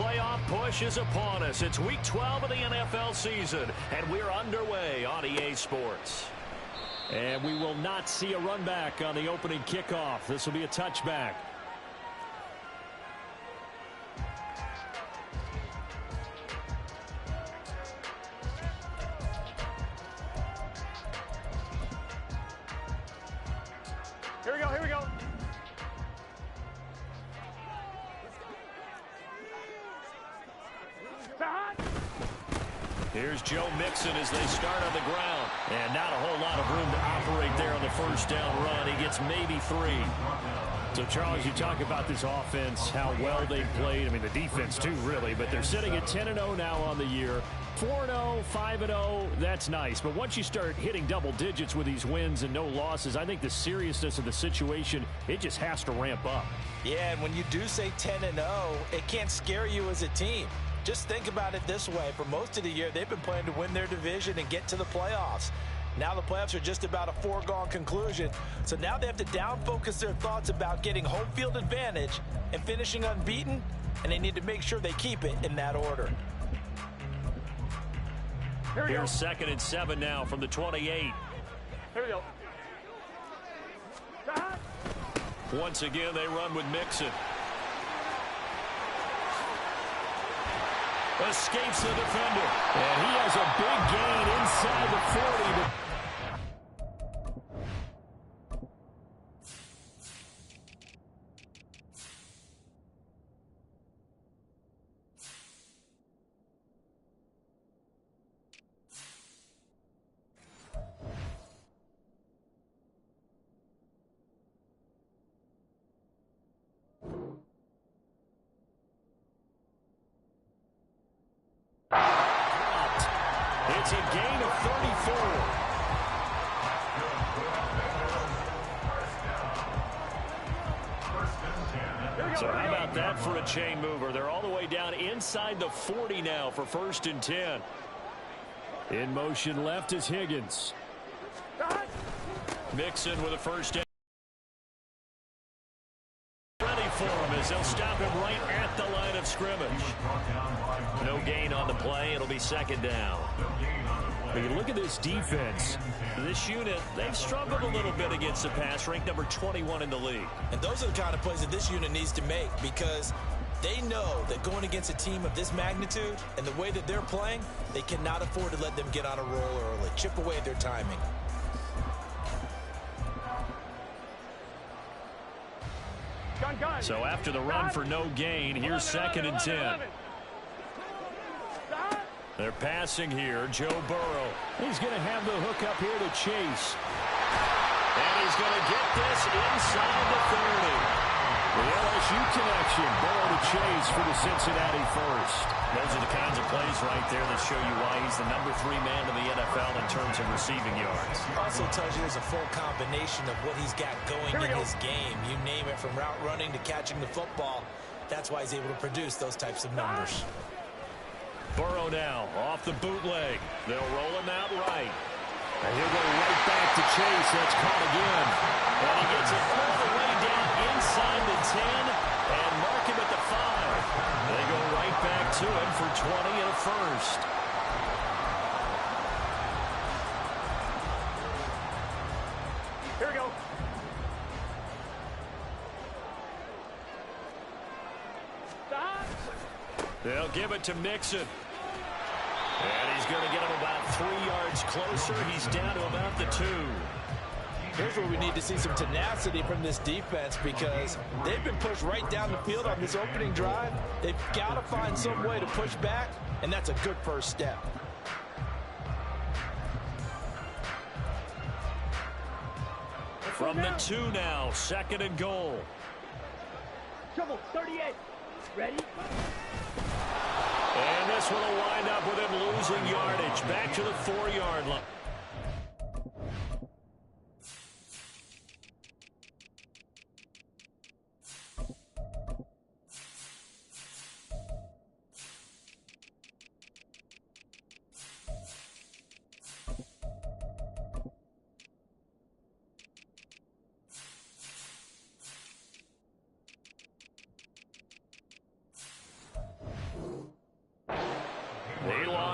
playoff push is upon us. It's Week 12 of the NFL season, and we're underway on EA Sports. And we will not see a run back on the opening kickoff. This will be a touchback. Here we go, here we go. Here's Joe Mixon as they start on the ground. And not a whole lot of room to operate there on the first down run. He gets maybe 3. So, Charles, you talk about this offense, how well they've played. I mean, the defense, too, really. But they're sitting at 10-0 now on the year. 4-0, 5-0, that's nice. But once you start hitting double digits with these wins and no losses, I think the seriousness of the situation, it just has to ramp up. Yeah, and when you do say 10-0, it can't scare you as a team. Just think about it this way. For most of the year, they've been playing to win their division and get to the playoffs. Now the playoffs are just about a foregone conclusion. So now they have to down-focus their thoughts about getting home field advantage and finishing unbeaten, and they need to make sure they keep it in that order. Here's 2nd and 7 now from the 28. Here we go. Once again, they run with Mixon. Escapes the defender. And he has a big gain inside the 40. It's a gain of 34. So how about that for a chain mover? They're all the way down inside the 40 now for 1st and 10. In motion left is Higgins. Mixon with a first down. Ready for him as they'll stop him right at the line of scrimmage. No gain on the play. It'll be 2nd down. When you look at this defense, this unit, they've struggled a little bit against the pass, ranked number 21 in the league. And those are the kind of plays that this unit needs to make, because they know that going against a team of this magnitude and the way that they're playing, they cannot afford to let them get on a roll early, chip away at their timing. So after the run for no gain, here's 2nd and 10. They're passing here. Joe Burrow. He's going to have the hook up here to Chase. And he's going to get this inside the 30. The LSU connection. Burrow to Chase for the Cincinnati first. Those are the kinds of plays right there that show you why he's the number 3 man in the NFL in terms of receiving yards. Also tells you there's a full combination of what he's got going in his game. You name it, from route running to catching the football. That's why he's able to produce those types of numbers. Burrow now off the bootleg. They'll roll him out right. And he'll go right back to Chase. That's caught again. And he gets it all the way down inside the 10 and mark him at the 5. They go right back to him for 20 and a first. Here we go. They'll give it to Mixon. And he's going to get him about 3 yards closer. He's down to about the 2. Here's where we need to see some tenacity from this defense, because they've been pushed right down the field on this opening drive. They've got to find some way to push back, and that's a good first step. From the 2 now, 2nd and goal. Trouble, 38. Ready? And this one will wind up with him losing yardage. Back to the 4-yard line.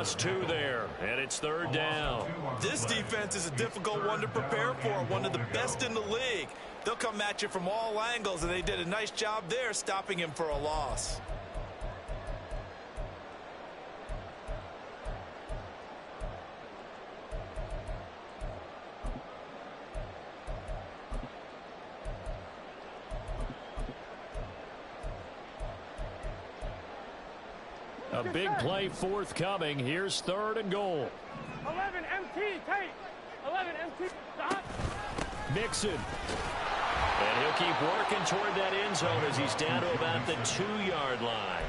loss 2 there, and it's 3rd down. This defense is a difficult one to prepare for, one of the best in the league. They'll come at you from all angles, and they did a nice job there stopping him for a loss. A big play forthcoming. Here's 3rd and goal. 11 MT, take. 11 MT, stop. Mixon. And he'll keep working toward that end zone as he's down to about the 2-yard line.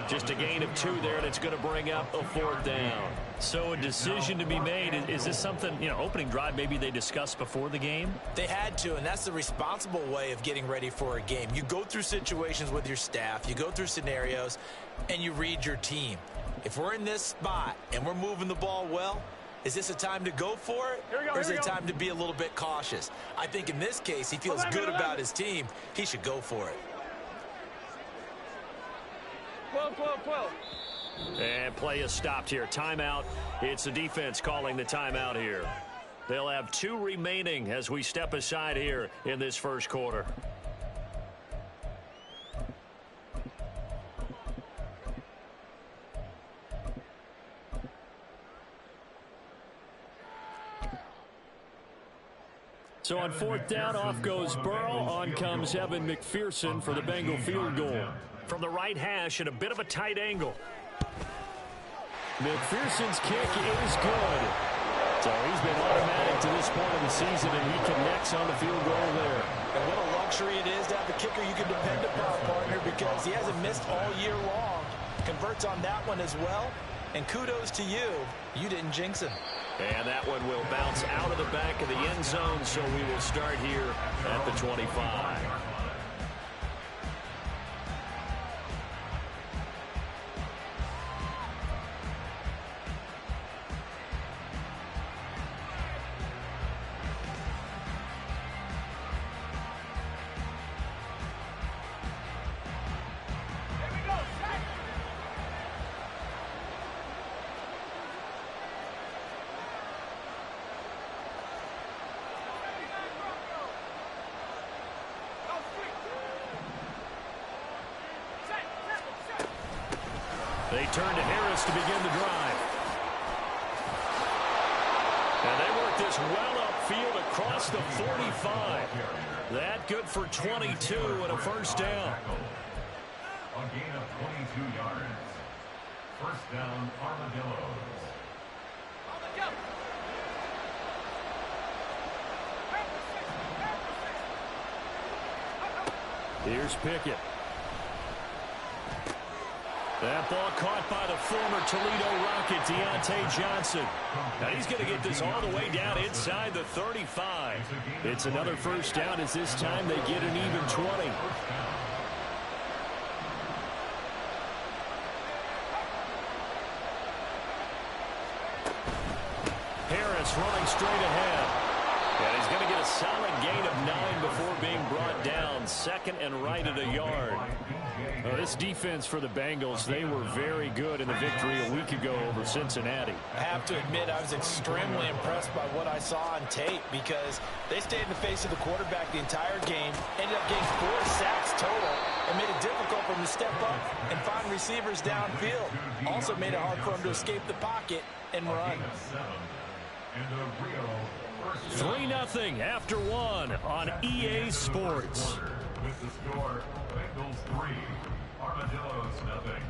Just a gain of 2 there, and it's going to bring up a 4th down. So a decision to be made. Is this something, opening drive maybe they discussed before the game? They had to, and that's the responsible way of getting ready for a game. You go through situations with your staff, you go through scenarios, and you read your team. If we're in this spot and we're moving the ball well, is this a time to go for it, or is it time to be a little bit cautious? I think in this case, he feels good about his team. He should go for it. 12, 12, 12. And play is stopped here. Timeout. It's the defense calling the timeout here. They'll have 2 remaining as we step aside here in this first quarter. So on 4th down, off goes Burrow. On comes Evan McPherson for the Bengal field goal. From the right hash at a bit of a tight angle. McPherson's kick is good. So he's been automatic to this point of the season, and he connects on the field goal there. And what a luxury it is to have a kicker you can depend upon, partner, because he hasn't missed all year long. Converts on that one as well. And kudos to you. You didn't jinx him. And that one will bounce out of the back of the end zone, so we will start here at the 25. They turn to Harris to begin the drive. And they work this well upfield across the 45. That good for 22 and a first down. A gain of 22 yards. First down, Armadillos. Here's Pickett. That ball caught by the former Toledo Rocket, Deontay Johnson. Now he's going to get this all the way down inside the 35. It's another first down as this time they get an even 20. Harris running straight ahead. And he's going to get a solid gain of 9 before being brought down. Second and right at a yard. This defense for the Bengals, they were very good in the victory a week ago over Cincinnati. I have to admit, I was extremely impressed by what I saw on tape because they stayed in the face of the quarterback the entire game, ended up getting 4 sacks total, and made it difficult for him to step up and find receivers downfield. Also made it hard for him to escape the pocket and run. 3-0 after 1 on EA Sports. With the score, Bengals 3, Armadillos 0.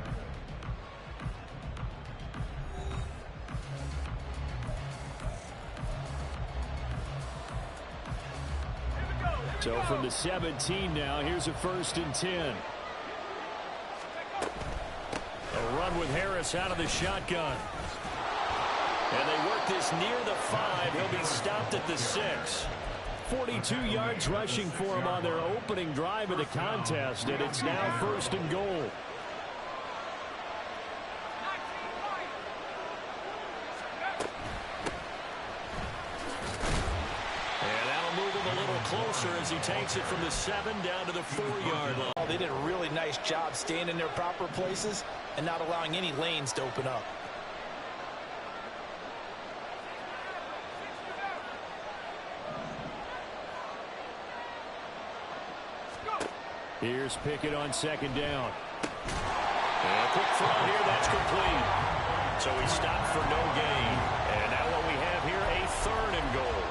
So from the 17 now, here's a 1st and 10. A run with Harris out of the shotgun. And they work this near the 5. He'll be stopped at the 6. 42 yards rushing for him on their opening drive of the contest, and it's now 1st and goal. And that'll move him a little closer as he takes it from the 7 down to the 4-yard line. They did a really nice job staying in their proper places and not allowing any lanes to open up. Here's Pickett on second down. And a quick throw here, that's complete. So he stopped for no gain. And now what we have here, a 3rd and goal.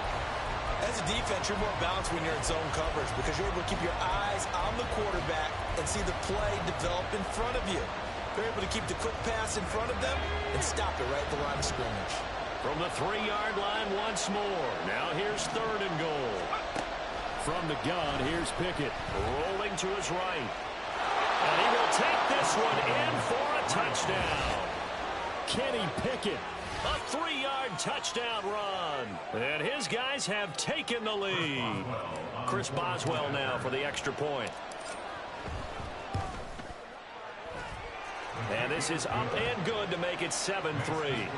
As a defense, you're more balanced when you're in zone coverage because you're able to keep your eyes on the quarterback and see the play develop in front of you. They're able to keep the quick pass in front of them and stop it right at the line of scrimmage. From the 3-yard line once more. Now here's 3rd and goal. From the gun, here's Pickett. Rolling to his right. And he will take this one in for a touchdown. Kenny Pickett, a 3-yard touchdown run. And his guys have taken the lead. Chris Boswell now for the extra point. And this is up and good to make it 7-3.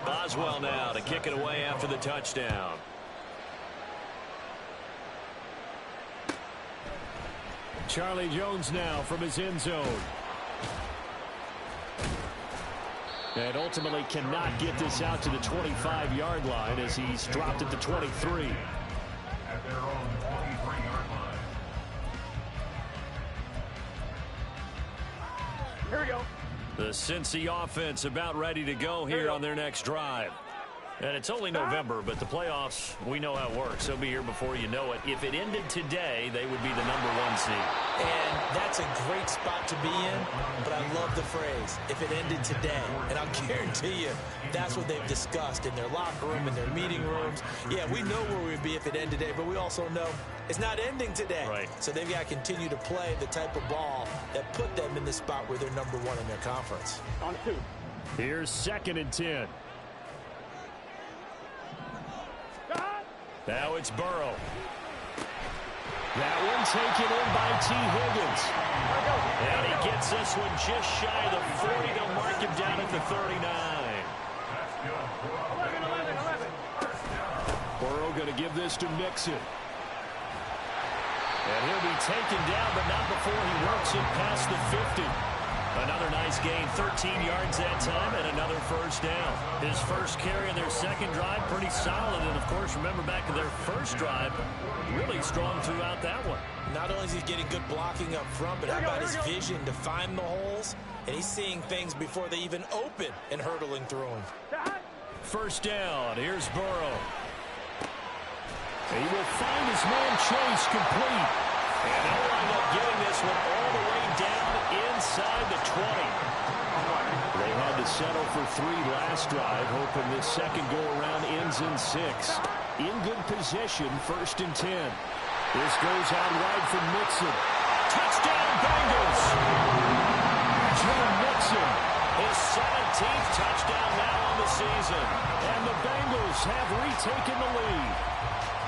Boswell now to kick it away after the touchdown. Charlie Jones now from his end zone. And ultimately cannot get this out to the 25-yard line as he's dropped at the 23. At their own 23-yard line. Here we go. The Cincy offense about ready to go here on their next drive. And it's only November, but the playoffs, we know how it works. They'll be here before you know it. If it ended today, they would be the #1 seed. And that's a great spot to be in, but I love the phrase, if it ended today. And I'll guarantee you, that's what they've discussed in their locker room, in their meeting rooms. Yeah, we know where we'd be if it ended today, but we also know it's not ending today. Right. So they've got to continue to play the type of ball that put them in the spot where they're #1 in their conference. On 2. Here's 2nd and 10. Now it's Burrow. That one taken in by T. Higgins. And he gets this one just shy of the 40. They'll mark him down at the 39. 11. Burrow going to give this to Mixon. And he'll be taken down, but not before he works it past the 50. Another nice gain, 13 yards that time, and another first down. His first carry in their second drive, pretty solid. And, of course, remember back to their first drive, really strong throughout that one. Not only is he getting good blocking up front, but how about his vision to find the holes? And he's seeing things before they even open and hurdling through them. First down, here's Burrow. He will find his man Chase complete. And they'll wind up getting this one all the way down inside the 20. They had to settle for 3 last drive, hoping this second go-around ends in 6. In good position, 1st and 10. This goes out wide for Mixon. Touchdown, Bengals! Joe Mixon, his 17th touchdown now on the season. And the Bengals have retaken the lead.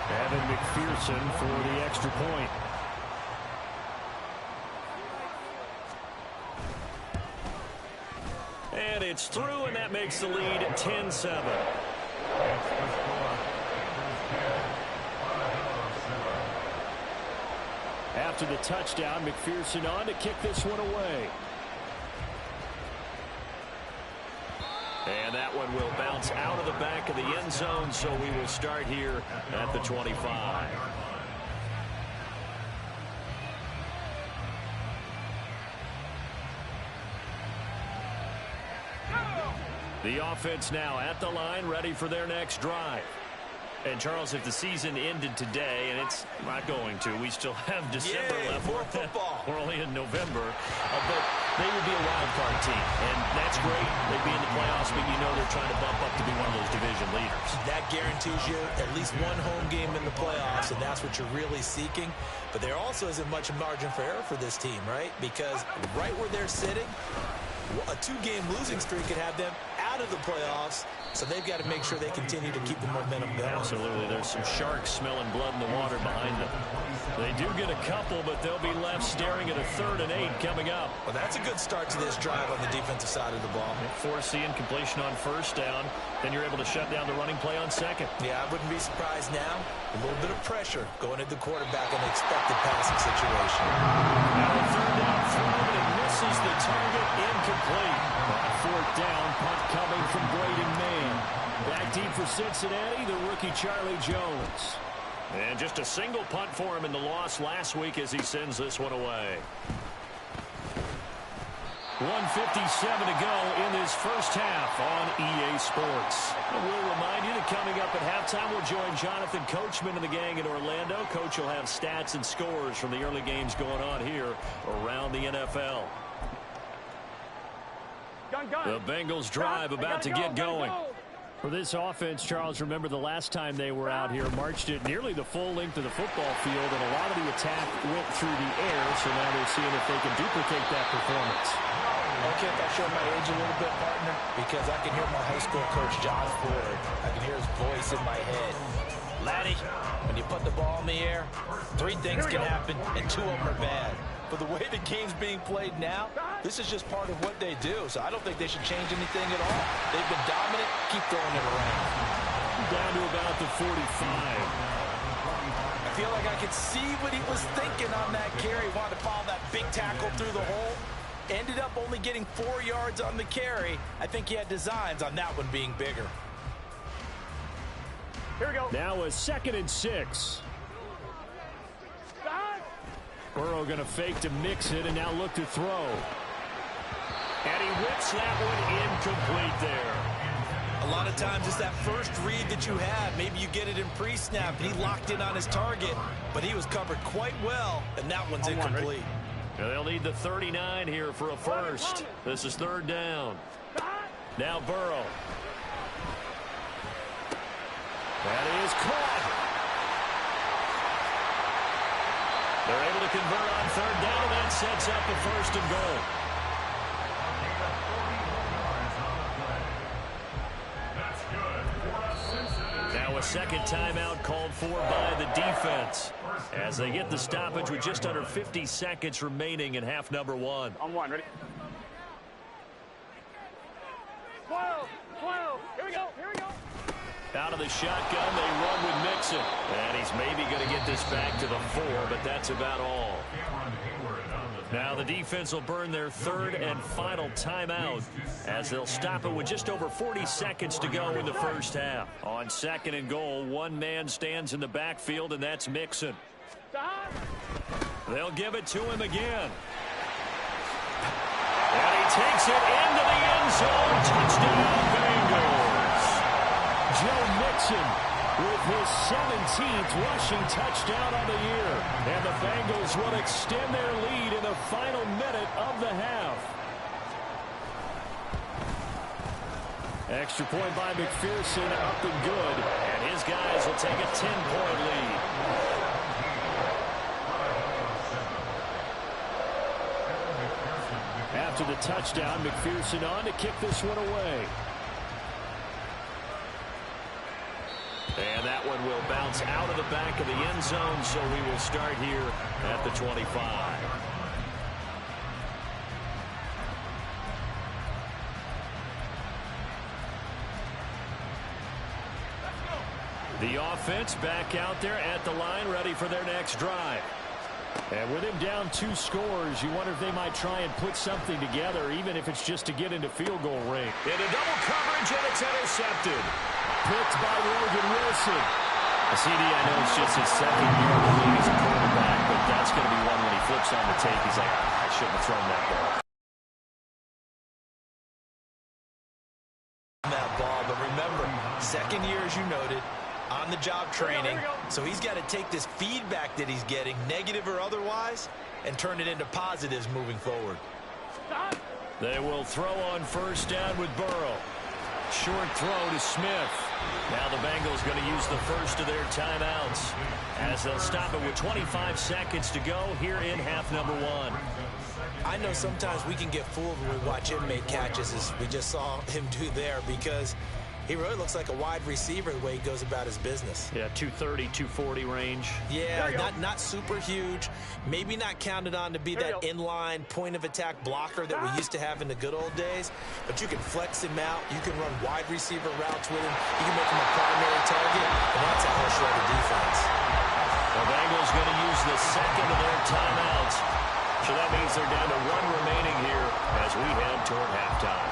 Evan McPherson for the extra point. And it's through, and that makes the lead 10-7. After the touchdown, McPherson on to kick this one away. And that one will bounce out of the back of the end zone, so we will start here at the 25. The offense now at the line, ready for their next drive. And, Charles, if the season ended today, and it's not going to, we still have December left. More football. We're only in November. But they would be a wild card team. And that's great. They'd be in the playoffs, but you know they're trying to bump up to be one of those division leaders. That guarantees you at least one home game in the playoffs, and that's what you're really seeking. But there also isn't much margin for error for this team, right? Because right where they're sitting, a 2-game losing streak could have them out of the playoffs, so they've got to make sure they continue to keep the momentum going. Absolutely. There's some sharks smelling blood in the water behind them. They do get a couple, but they'll be left staring at a 3rd and 8 coming up. Well, that's a good start to this drive on the defensive side of the ball. Forcing completion on first down. Then you're able to shut down the running play on second. Yeah, I wouldn't be surprised now. A little bit of pressure going at the quarterback in the expected passing situation. Now a 3rd down throw, and it misses the target, incomplete. On 4th down, punt coming from Braden Mann. Back deep for Cincinnati, the rookie Charlie Jones. And just a single punt for him in the loss last week as he sends this one away. 1:57 to go in this first half on EA Sports. And we'll remind you that coming up at halftime, we'll join Jonathan Coachman and the gang in Orlando. Coach will have stats and scores from the early games going on here around the NFL. The Bengals drive about to get going. For this offense, Charles, remember the last time they were out here, marched it nearly the full length of the football field, and a lot of the attack went through the air, so now they're seeing if they can duplicate that performance. Okay, if I show my age a little bit, partner, because I can hear my high school coach, John Ford. I can hear his voice in my head. Laddie, when you put the ball in the air, 3 things can happen, and 2 of them are bad. But the way the game's being played now, this is just part of what they do. So I don't think they should change anything at all. They've been dominant. Keep throwing it around. Down to about the 45. I feel like I could see what he was thinking on that carry. Wanted to follow that big tackle through the hole. Ended up only getting 4 yards on the carry. I think he had designs on that one being bigger. Here we go. Now a 2nd and 6. Burrow going to fake to mix it and now look to throw. And he whips that one incomplete there. A lot of times it's that first read that you have. Maybe you get it in pre-snap, and he locked in on his target, but he was covered quite well, and that one's incomplete. Now they'll need the 39 here for a first. This is 3rd down. Now Burrow. That is caught. They're able to convert on 3rd down, and that sets up a 1st and goal. Now a 2nd timeout called for by the defense as they get the stoppage with just under 50 seconds remaining in half number 1. On 1, ready? 12, here we go, here we go. Out of the shotgun, they run with Mixon. And he's maybe going to get this back to the 4, but that's about all. Now the defense will burn their 3rd and final timeout as they'll stop it with just over 40 seconds to go in the first half. On 2nd and goal, one man stands in the backfield, and that's Mixon. They'll give it to him again. And he takes it into the end zone. Touchdown, Bengals. Joe Mixon with his 17th rushing touchdown on the year. And the Bengals will extend their lead in the final minute of the half. Extra point by McPherson, up and good. And his guys will take a 10-point lead. After the touchdown, McPherson on to kick this one away. And that one will bounce out of the back of the end zone, so we will start here at the 25. The offense back out there at the line, ready for their next drive. And with him down 2 scores, you wonder if they might try and put something together, even if it's just to get into field goal range. Into double coverage, and it's intercepted. Picked by Logan Wilson. CD, I know it's just his 2nd year in the league as a quarterback, but that's going to be one when he flips on the tape. He's like, I shouldn't have thrown that ball. That ball, but remember, 2nd year, as you noted, on-the-job training, so he's got to take this feedback that he's getting, negative or otherwise, and turn it into positives moving forward. They will throw on 1st down with Burrow. Short throw to Smith. Now the Bengals going to use the first of their timeouts as they'll stop it with 25 seconds to go here in half number 1. I know sometimes we can get fooled when we watch him make catches, as we just saw him do there, because he really looks like a wide receiver the way he goes about his business. Yeah, 230, 240 range. Yeah, not super huge. Maybe not counted on to be that inline point-of-attack blocker that we used to have in the good old days. But you can flex him out. You can run wide receiver routes with him. You can make him a primary target, and that's a whole shred of defense. The Bengals going to use the 2nd of their timeouts. So that means they're down to 1 remaining here as we head toward halftime.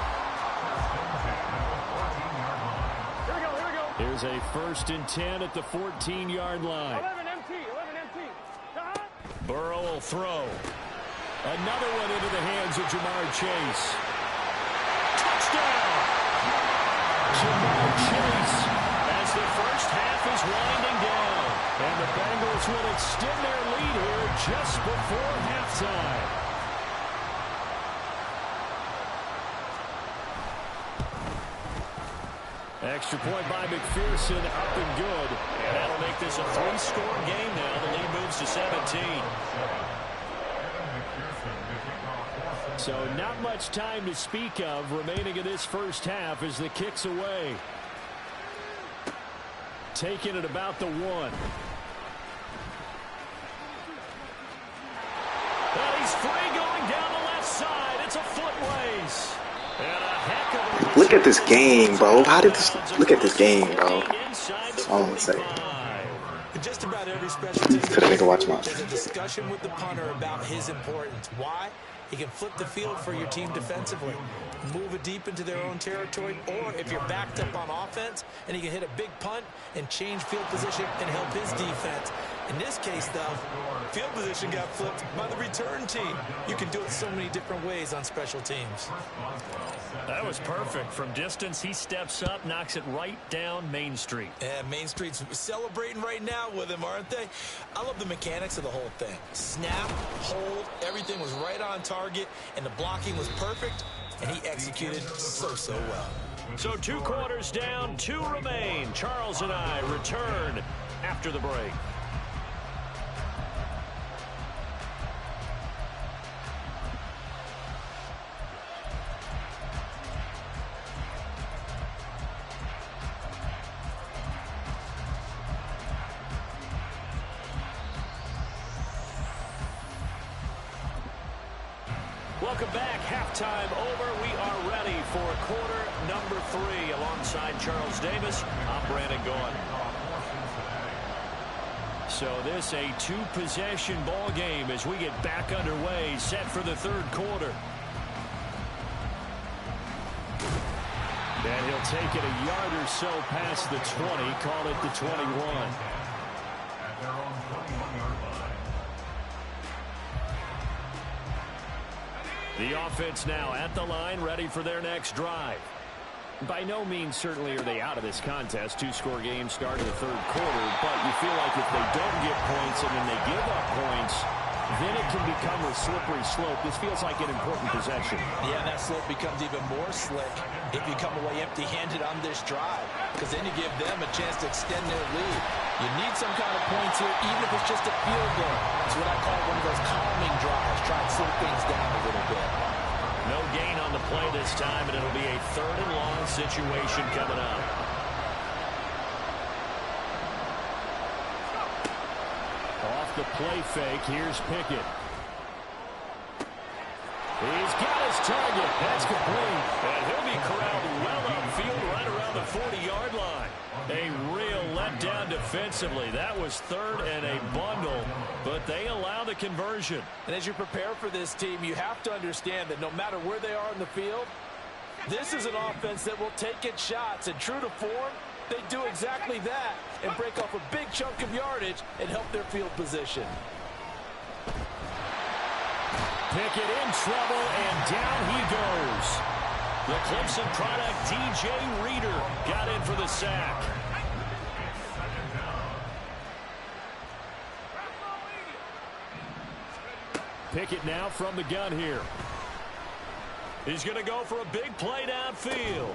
is a 1st and 10 at the 14-yard line. 11 MT, 11 MT. Burrow will throw. Another one into the hands of Jamar Chase. Touchdown! Jamar Chase as the first half is winding down. And the Bengals will extend their lead here just before halftime. Extra point by McPherson, up and good. And that'll make this a 3-score game now. The lead moves to 17. So not much time to speak of remaining in this first half as the kick's away. Taking it about the 1. And he's free going down the left side. It's a foot race. And a heck of a Look at this game, bro. Look at this game, bro. That's all I'm gonna say. Just about every special team, there's a discussion with the punter about his importance. Why? He can flip the field for your team defensively, move it deep into their own territory, or if you're backed up on offense, and he can hit a big punt and change field position and help his defense. In this case, though, field position got flipped by the return team. You can do it so many different ways on special teams. That was perfect. From distance, he steps up, knocks it right down Main Street. Yeah, Main Street's celebrating right now with him, aren't they? I love the mechanics of the whole thing. Snap, hold, everything was right on target, and the blocking was perfect, and he executed so well. So 2 quarters down, 2 remain. Charles and I return after the break. Welcome back. Halftime over. We are ready for quarter number 3. Alongside Charles Davis, I'm Brandon Gaughan. So this a 2-possession ball game as we get back underway, set for the 3rd quarter. And he'll take it a yard or so past the 20, call it the 21. The offense now at the line, ready for their next drive. By no means certainly are they out of this contest. 2-score game start of the 3rd quarter, but you feel like if they don't get points and then they give up points, then it can become a slippery slope. This feels like an important possession. Yeah, that slope becomes even more slick if you come away empty-handed on this drive, because then you give them a chance to extend their lead. You need some kind of points here, even if it's just a field goal. It's what I call one of those calming drives. Try and slow things down a little bit. No gain on the play this time, and it'll be a 3rd and long situation coming up. Off the play fake, here's Pickett. He's got his target. That's complete. And he'll be corralled well upfield right around the 40-yard line. A real letdown defensively. That was 3rd and a bundle, but they allow the conversion. And as you prepare for this team, you have to understand that no matter where they are in the field, this is an offense that will take its shots. And true to form, they do exactly that and break off a big chunk of yardage and help their field position. Pickett in trouble, and down he goes. The Clemson product, DJ Reader, got in for the sack. Pickett now from the gun here. He's going to go for a big play downfield.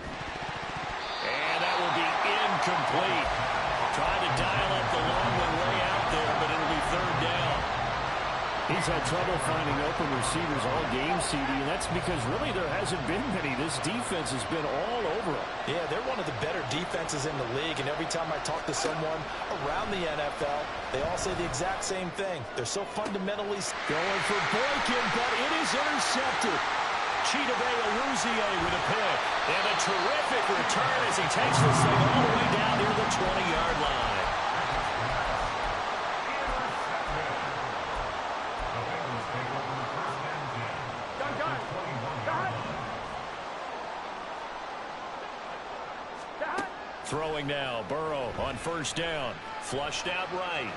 And that will be incomplete. Trying to dial up the long one way out there, but it'll be 3rd down. He's had trouble finding open receivers all game, CD, and that's because really there hasn't been many. This defense has been all over him. Yeah, they're one of the better defenses in the league, and every time I talk to someone around the NFL, they all say the exact same thing. They're so fundamentally going for Boykin, but it is intercepted. Chidobe Awuzie with a pick, and a terrific return as he takes this thing all the way down near the 20-yard line. Throwing now, Burrow on first down. Flushed out right.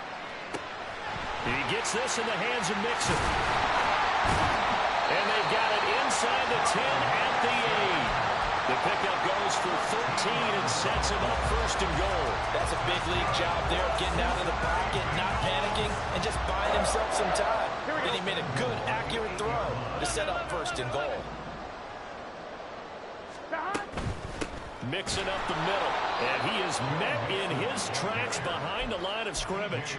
He gets this in the hands of Mixon. And they've got it inside the 10 at the 8. The pickup goes for 13 and sets him up first and goal. That's a big league job there, getting out of the pocket, not panicking, and just buying himself some time. Then he made a good, accurate throw to set up first and goal. Mixing up the middle, and he is met in his tracks behind the line of scrimmage.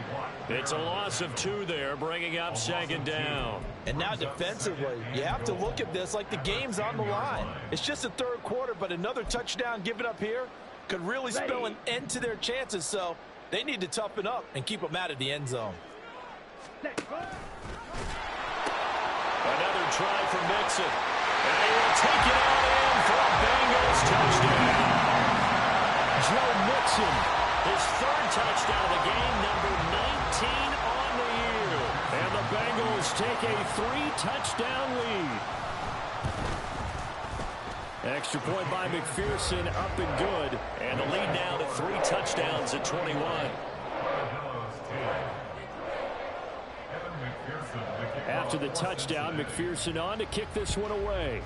It's a loss of 2 there, bringing up second down. And now defensively, you have to look at this like the game's on the line. It's just the third quarter, but another touchdown given up here could really spell an end to their chances, so they need to toughen up and keep them out of the end zone. Another try for Mixon. And they will take it all in for a Bengals touchdown. Joe Mixon, his 3rd touchdown of the game, number 19 on the year. And the Bengals take a 3-touchdown lead. Extra point by McPherson, up and good. And the lead now to 3 touchdowns at 21. After the touchdown, McPherson on to kick this one away.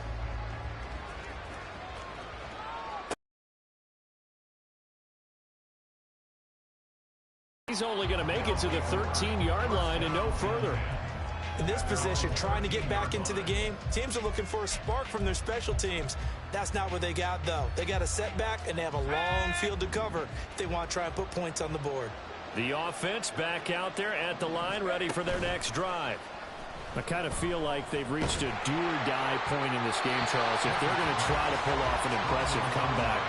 He's only going to make it to the 13-yard line and no further. In this position, trying to get back into the game, teams are looking for a spark from their special teams. That's not what they got, though. They got a setback, and they have a long field to cover if they want to try and put points on the board. The offense back out there at the line, ready for their next drive. I kind of feel like they've reached a do-or-die point in this game, Charles. If they're going to try to pull off an impressive comeback,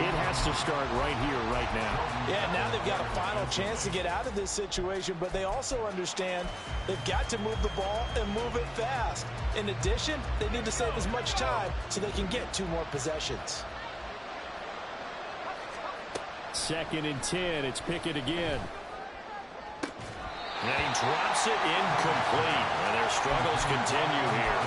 it has to start right here, right now. Yeah, now they've got a final chance to get out of this situation, but they also understand they've got to move the ball and move it fast. In addition, they need to save as much time so they can get 2 more possessions. 2nd and 10. It's Pickett again. And he drops it incomplete. And their struggles continue here.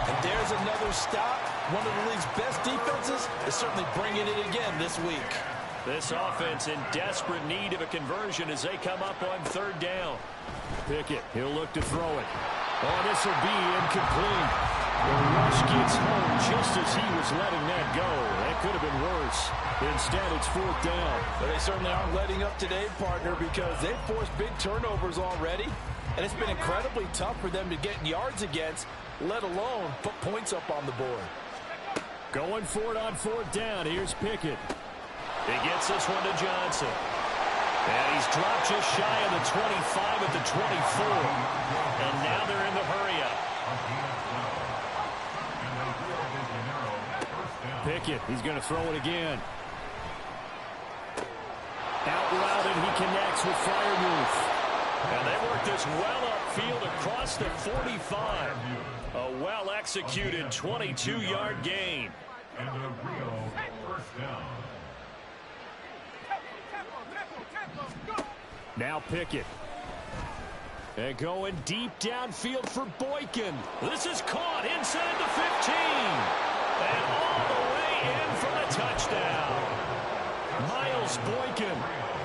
And there's another stop. One of the league's best defenses is certainly bringing it again this week. This offense in desperate need of a conversion as they come up on 3rd down. Pickett, he'll look to throw it. Oh, this will be incomplete. The rush gets home just as he was letting that go. That could have been worse. Instead, it's 4th down. But they certainly aren't letting up today, partner, because they've forced big turnovers already. And it's been incredibly tough for them to get yards against, let alone put points up on the board. Going for it on 4th down. Here's Pickett. He gets this one to Johnson. And he's dropped just shy of the 25 at the 24. And now they're in the hurry-up. Pickett, he's going to throw it again. Out route, and he connects with Freiermuth. And they work this well upfield across the 45. A well-executed 22-yard gain. And a real first down. Now Pickett. And going deep downfield for Boykin. This is caught inside the 15. And all the way in for the touchdown. Miles Boykin,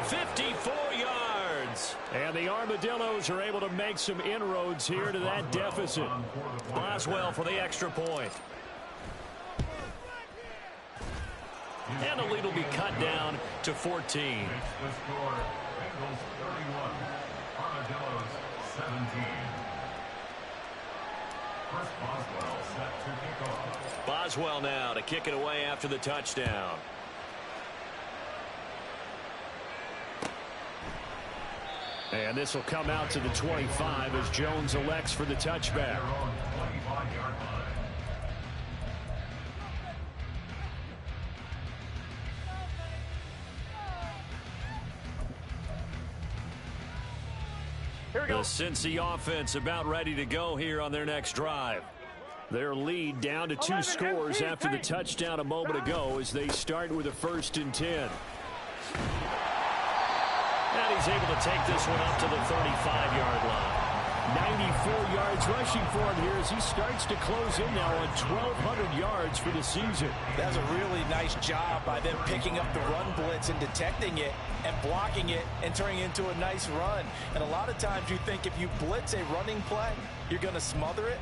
54 yards. And the Armadillos are able to make some inroads here to that deficit. Boswell for the extra point. And the lead will be cut down to 14. The score, Bengals 31, Armadillos 17. First Boswell set to kick off. Boswell now to kick it away after the touchdown. And this will come out to the 25 as Jones elects for the touchback. The Cincy offense about ready to go here on their next drive. Their lead down to 2 scores after the touchdown a moment ago as they start with a 1st and 10. And he's able to take this one up to the 35-yard line. 94 yards rushing for him here as he starts to close in now on 1,200 yards for the season. That's a really nice job by them picking up the run blitz and detecting it and blocking it and turning it into a nice run. And a lot of times you think if you blitz a running play, you're going to smother it.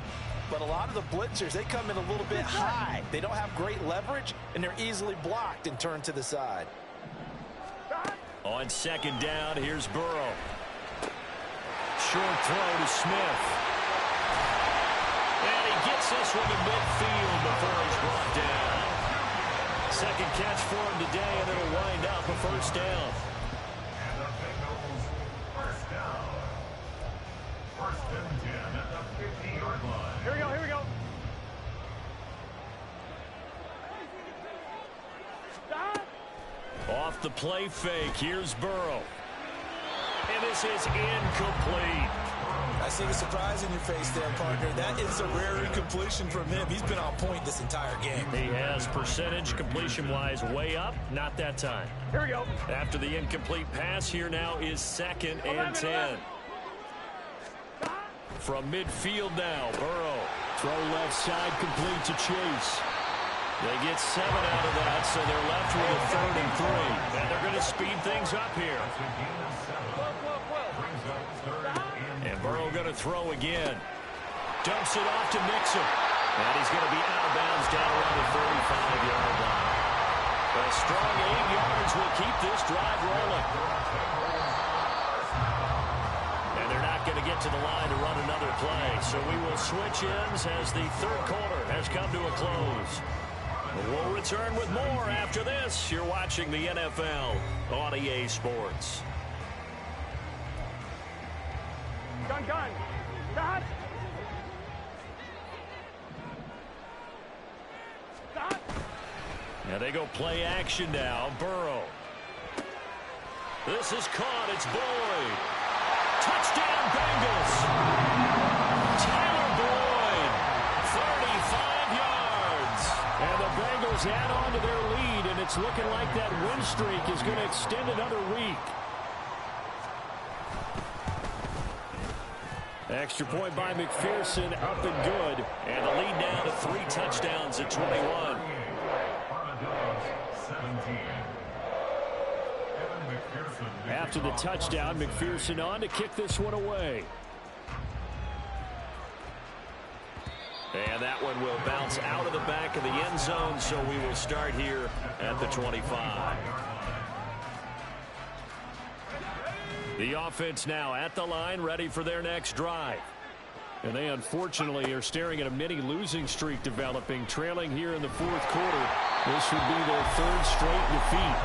But a lot of the blitzers, they come in a little bit high. They don't have great leverage, and they're easily blocked and turned to the side. On second down, here's Burrow. Short throw to Smith. And he gets this one to midfield before he's brought down. Second catch for him today, and it'll wind up a first down. And the Bengals first down. First and 10 at the 50-yard line. Here we go, here we go. Stop. Off the play fake, here's Burrow. And this is incomplete. I see the surprise in your face there, partner. That is a rare incompletion from him. He's been on point this entire game. He has percentage completion-wise way up, not that time. Here we go. After the incomplete pass, here now is second and 10. From midfield now, Burrow. Throw left side, complete to Chase. They get 7 out of that, so they're left with a 3rd and 3. And they're going to speed things up here. And Burrow going to throw again. Dumps it off to Mixon. And he's going to be out of bounds down around the 35-yard line. A strong 8 yards will keep this drive rolling. And they're not going to get to the line to run another play. So we will switch ends as the third quarter has come to a close. We'll return with more after this. You're watching the NFL on EA Sports. Gun. Stop. Stop. Now they go play action now. Burrow. This is caught. It's Boyd. Touchdown, Bengals. Tyler Boyd. 35 yards. And the Bengals add on to their lead, and it's looking like that win streak is going to extend another week. Extra point by McPherson, up and good. And the lead now to 3 touchdowns at 21. Armadillos 17. After the touchdown, McPherson on to kick this one away. And that one will bounce out of the back of the end zone, so we will start here at the 25. The offense now at the line, ready for their next drive. And they unfortunately are staring at a mini losing streak developing, trailing here in the fourth quarter. This would be their 3rd straight defeat.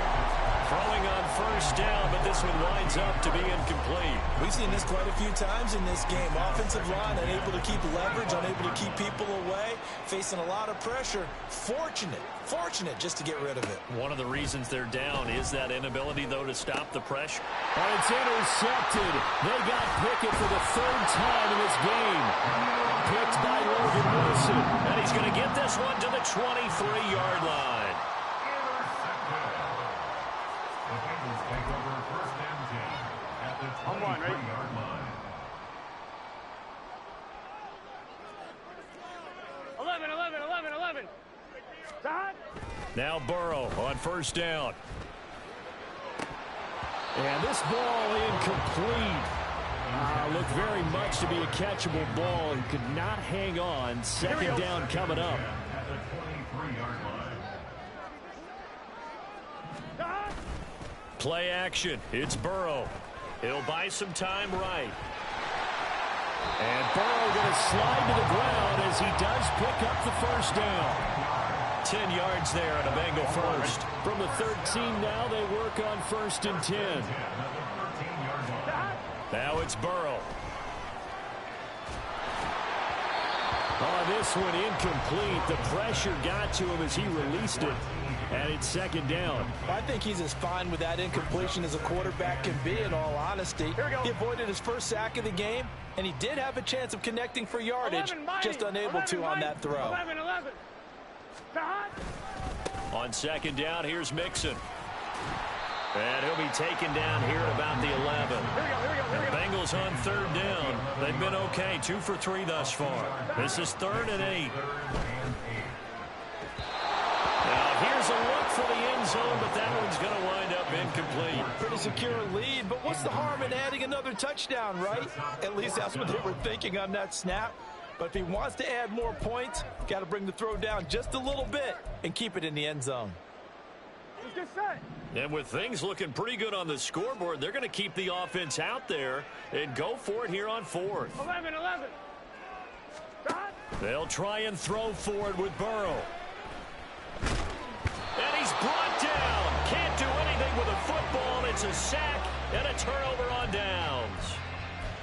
Throwing on first down, but this one winds up to be incomplete. We've seen this quite a few times in this game. Offensive line unable to keep leverage, unable to keep people away, facing a lot of pressure. Fortunate just to get rid of it. One of the reasons they're down is that inability, though, to stop the pressure. And it's intercepted. They got Pickett for the 3rd time in this game. Picked by Logan Wilson. And he's going to get this one to the 23-yard line. The Bengals take over first and 10 at the 23-yard line. 11. Stop. Now Burrow on first down. And this ball incomplete. Looked very much to be a catchable ball. He could not hang on. Second down coming up. At the 23-yard line. Stop. Play action. It's Burrow. He'll buy some time right. And Burrow going to slide to the ground as he does pick up the first down. 10 yards there on a Bengal first. From the 13 now, they work on first and 10. Now it's Burrow. Oh, this one incomplete. The pressure got to him as he released it. And it's second down. I think he's as fine with that incompletion as a quarterback can be, in all honesty. He avoided his first sack of the game, and he did have a chance of connecting for yardage, just unable to on that throw. 11. Stop. On second down, here's Mixon. And he'll be taken down here at about the 11. The Bengals on third down. They've been okay, 2 for 3 thus far. This is 3rd and 8. Now here's a look for the end zone, but that one's going to wind up incomplete. Pretty secure lead, but what's the harm in adding another touchdown, right? At least that's what they were thinking on that snap. But if he wants to add more points, got to bring the throw down just a little bit and keep it in the end zone. And with things looking pretty good on the scoreboard, they're going to keep the offense out there and go for it here on 4th. 11. They'll try and throw forward with Burrow. And he's brought down. Can't do anything with a football. It's a sack and a turnover on downs.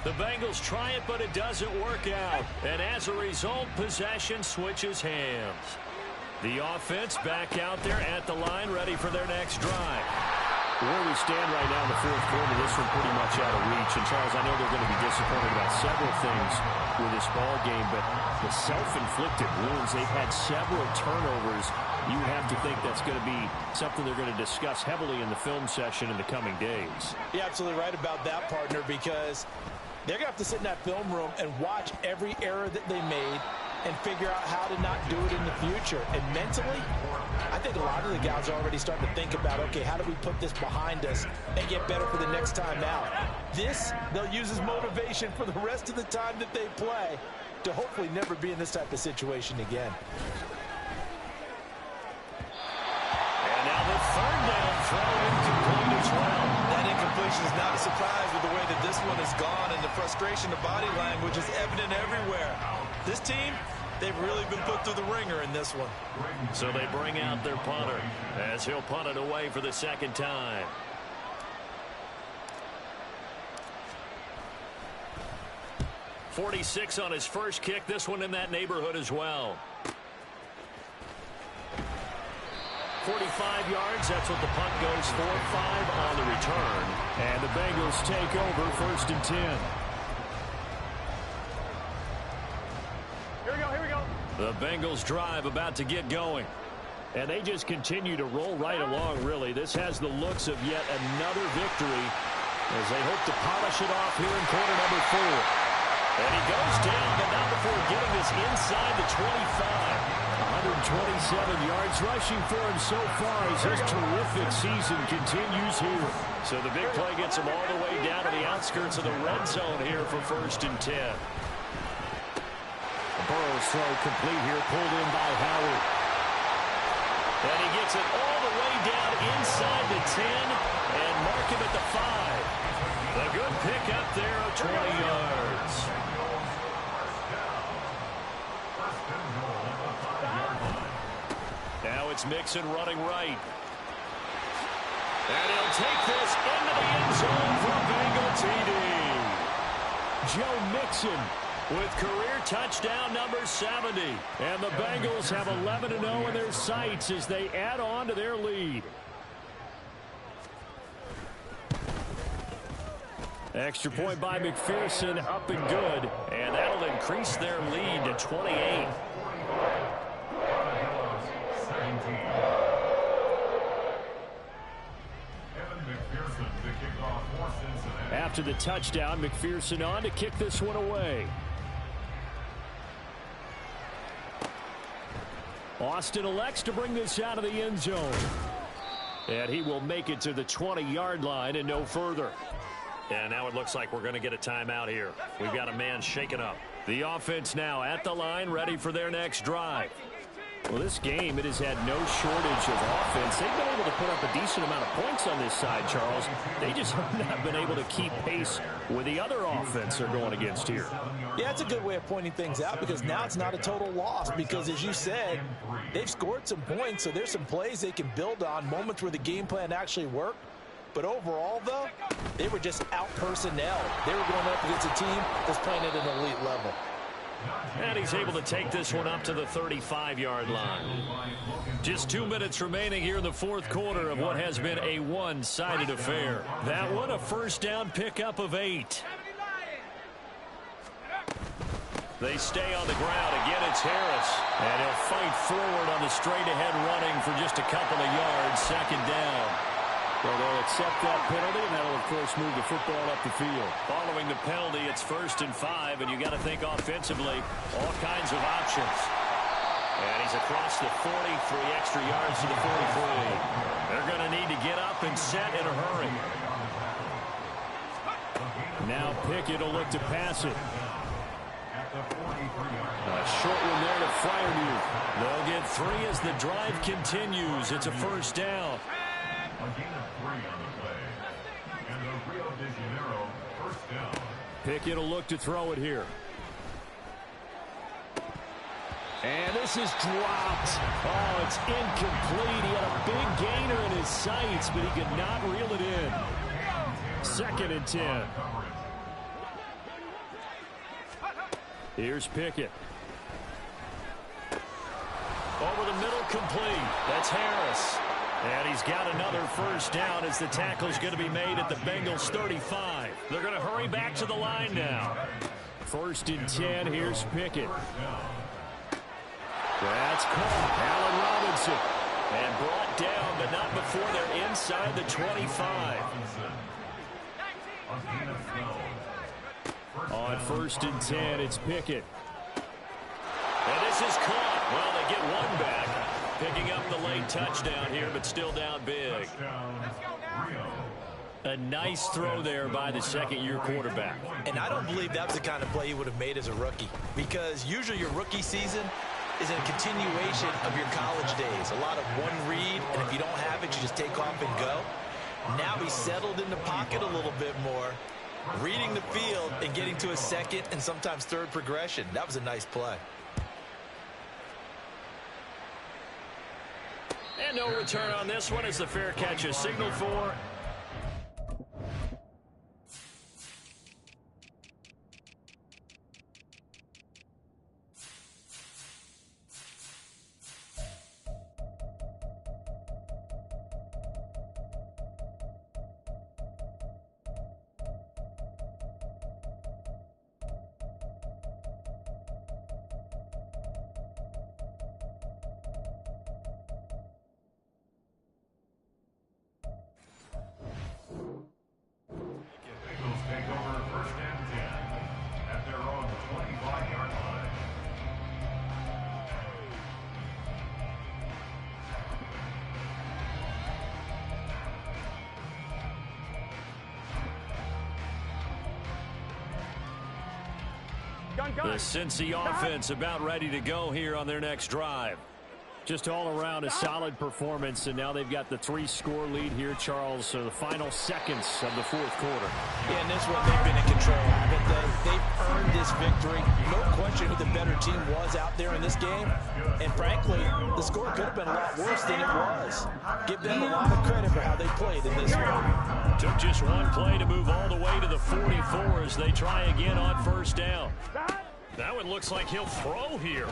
The Bengals try it, but it doesn't work out. And as a result, possession switches hands. The offense back out there at the line, ready for their next drive. Where we stand right now in the 4th quarter, this one pretty much out of reach. And, Charles, I know they're going to be disappointed about several things with this ball game, but the self-inflicted wounds, they've had several turnovers. You would have to think that's going to be something they're going to discuss heavily in the film session in the coming days. You're absolutely right about that, partner, because they're going to have to sit in that film room and watch every error that they made and figure out how to not do it in the future. And mentally, I think a lot of the guys are already starting to think about, okay, how do we put this behind us and get better for the next time out? This, they'll use as motivation for the rest of the time that they play to hopefully never be in this type of situation again. And now the 3rd down throw incomplete as well. That incompletion is not a surprise with the way that this one has gone, and the frustration, the body language is evident everywhere. This team, they've really been put through the ringer in this one. So they bring out their punter as he'll punt it away for the 2nd time. .46 on his first kick. This one in that neighborhood as well. 45 yards. That's what the punt goes for. 5 on the return. And the Bengals take over 1st and 10. Here we go. The Bengals drive about to get going. And they just continue to roll right along, really. This has the looks of yet another victory as they hope to polish it off here in quarter number 4. And he goes down, but not before getting this inside the 25. 127 yards rushing for him so far as his terrific season continues here. So the big play gets him all the way down to the outskirts of the red zone here for 1st and 10. Burrow's throw complete here, pulled in by Howard. And he gets it all the way down inside the 10 and mark him at the 5. A good pick up there of 20 yards. Now it's Mixon running right. And he'll take this into the end zone for a Bengal TD. Joe Mixon with career touchdown number 70. And the Bengals have 11-0 in their sights as they add on to their lead. Extra point by McPherson, up and good. And that'll increase their lead to 28. After the touchdown, McPherson on to kick this one away. Austin elects to bring this out of the end zone. And he will make it to the 20-yard line and no further. And now it looks like we're going to get a timeout here. We've got a man shaken up. The offense now at the line, ready for their next drive. Well, this game, it has had no shortage of offense. They've been able to put up a decent amount of points on this side, Charles. They just have not been able to keep pace with the other offense they're going against here. Yeah, it's a good way of pointing things out because now it's not a total loss because, as you said, they've scored some points, so there's some plays they can build on, moments where the game plan actually worked. But overall, though, they were just out-personnel. They were going up against a team that's playing at an elite level. And he's able to take this one up to the 35-yard line. Just 2 minutes remaining here in the 4th quarter of what has been a one-sided affair. That one, a first down pickup of 8. They stay on the ground. Again, it's Harris. And he'll fight forward on the straight-ahead running for just a couple of yards. 2nd down. Well, they'll accept that penalty, and that'll, of course, move the football up the field. Following the penalty, it's 1st and 5, and you got to think offensively, all kinds of options. And he's across the 40, 3 extra yards to the 43. They're going to need to get up and set in a hurry. Now Pickett will look to pass it. A short one there to Freiermuth. They'll get 3 as the drive continues. It's a 1st down. A gain of 3 on the play. And the Rio de Janeiro 1st down. Pickett will look to throw it here. And this is dropped. Oh, it's incomplete. He had a big gainer in his sights, but he could not reel it in. 2nd and 10. Here's Pickett. Over the middle, complete. That's Harris. And he's got another 1st down as the tackle's going to be made at the Bengals 35. They're going to hurry back to the line now. 1st and 10. Here's Pickett. That's caught. Allen Robinson. And brought down, but not before they're inside the 25. On 1st and 10, it's Pickett. And this is caught. Well, they get one back. Picking up the late touchdown here, but still down big. A nice throw there by the 2nd-year quarterback. And I don't believe that's the kind of play he would have made as a rookie, because usually your rookie season is a continuation of your college days. A lot of one read, and if you don't have it, you just take off and go. Now he's settled in the pocket a little bit more, reading the field and getting to a 2nd and sometimes 3rd progression. That was a nice play. And no return on this one as the fair catch is signaled for. The Cincy offense about ready to go here on their next drive. Just all around a solid performance, and now they've got the 3-score lead here, Charles. So the final seconds of the 4th quarter. Yeah, in this one, they've been in control, haven't they? They've earned this victory. No question who the better team was out there in this game. And frankly, the score could have been a lot worse than it was. Give them a lot of credit for how they played in this one. Took just one play to move all the way to the 44 as they try again on 1st down. That one looks like he'll throw here.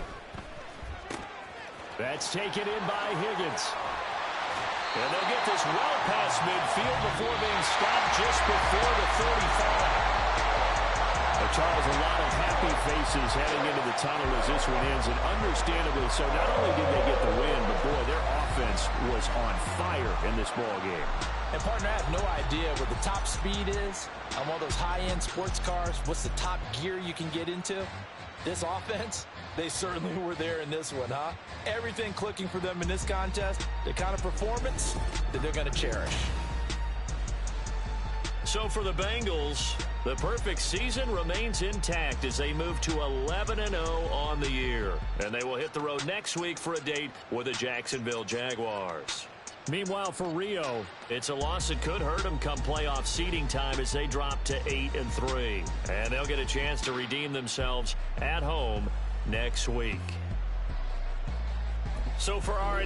That's taken in by Higgins. And they'll get this well past midfield before being stopped just before the 35. Charles, a lot of happy faces heading into the tunnel as this one ends, and understandably so. Not only did they get the win, but boy, their offense was on fire in this ball game. And partner, I have no idea what the top speed is on one of those high-end sports cars. What's the top gear you can get into? This offense, they certainly were there in this one, huh? Everything clicking for them in this contest, the kind of performance that they're going to cherish. So for the Bengals, the perfect season remains intact as they move to 11-0 on the year. And they will hit the road next week for a date with the Jacksonville Jaguars. Meanwhile, for Rio, it's a loss that could hurt them come playoff seeding time as they drop to 8-3. And they'll get a chance to redeem themselves at home next week. So for our